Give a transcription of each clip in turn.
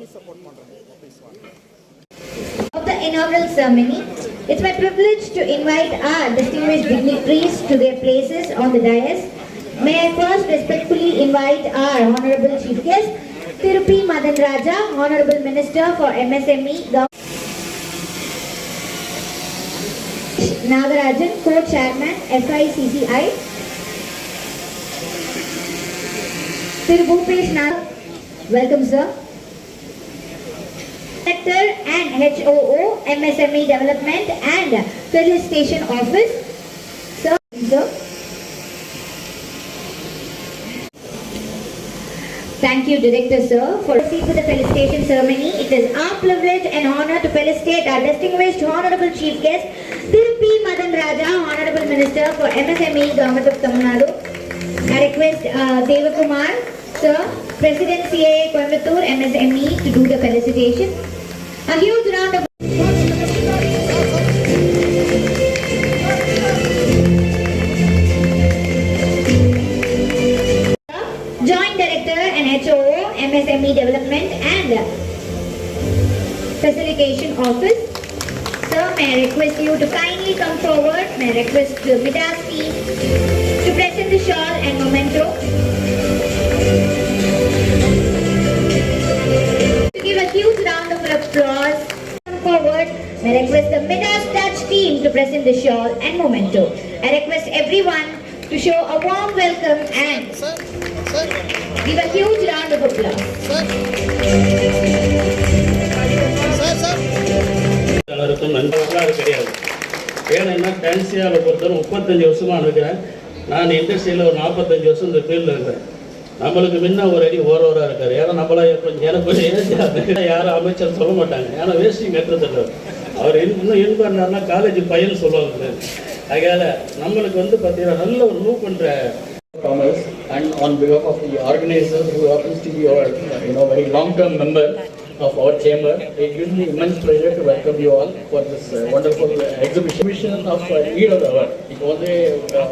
Of the inaugural ceremony, it's my privilege to invite our distinguished dignitaries to their places on the dais. May I first respectfully invite our Honorable Chief Guest, Thiru Mathan Raja, Honorable Minister for MSME Nagarajan, Co-Chairman, FICCI. Thiru Nadu, welcome sir. Director and HOO, MSME Development and Felicitation Office. Sir. Thank you, Director Sir, for proceed with the felicitation ceremony. It is our privilege and honor to felicitate our distinguished Honorable Chief Guest, Thiru Mathan Raja, Honorable Minister for MSME, Government of Tamil Nadu. I request Devakumar, Sir, President CAA Coimbatore MSME, to do the felicitation. A huge round of Joint Director and HOO, MSME Development and Facilitation Office. Sir, may I request you to kindly come forward. May I request the MIDAAS team to present the shawl and memento. To give a huge round of applause. Come forward. May I request the MIDAAS Touch team to present the shawl and memento. I request everyone to show a warm welcome and give a huge round of applause. ஏன்னா டான்ஸ்டியாவில் பொறுத்தவரை 35 வருஷமாக இருக்கிறேன். நான் இண்டஸ்ட்ரியில் ஒரு 45 வருஷம் இந்த ஃபீல்டில் இருக்கிறேன். நம்மளுக்கு முன்ன ஒரு அடி ஓரவராக இருக்கார். ஏன்னா நம்மள எனக்கு கொஞ்சம் ஏஜ் யாரும் அமைச்சர் சொல்ல மாட்டாங்க. ஏன்னா வேஸ்டிங் கட்டுறதில்ல. அவர் இன்னும் பண்ணார்னா காலேஜ் பையன் சொல்லுவாங்க. அதனால் நம்மளுக்கு வந்து பார்த்தீங்கன்னா நல்ல ஒரு மூவ் பண்ணுற Commerce, and on behalf of the organizers who happens to be our very long-term member of our chamber, it gives me immense pleasure to welcome you all for this wonderful exhibition of Lead of the Hour. It was a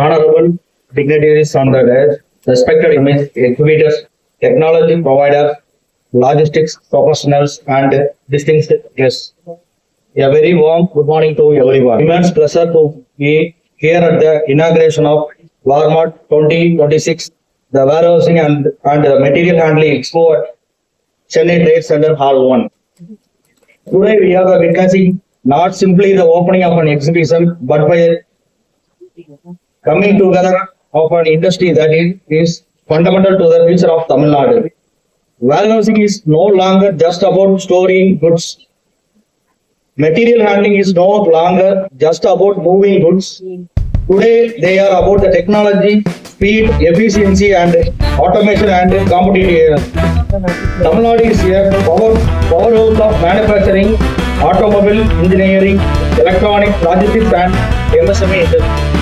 honorable dignitaries on the dais, respected exhibitors, technology providers, logistics professionals, and distinguished guests. A very warm good morning to everyone. Immense pleasure to be here at the inauguration of WAREMAT 2026, the warehousing and the material handling Expo at Chennai Trade Center Hall 1. Today we are witnessing not simply the opening of an exhibition, but by coming together of an industry that is fundamental to the future of Tamil Nadu. Warehousing is no longer just about storing goods. Material handling is no longer just about moving goods. Today, they are about the technology, speed, efficiency, and automation and competitiveness. Tamil Nadu is a powerhouse of manufacturing, automobile engineering, electronics, logistics, and MSME industry.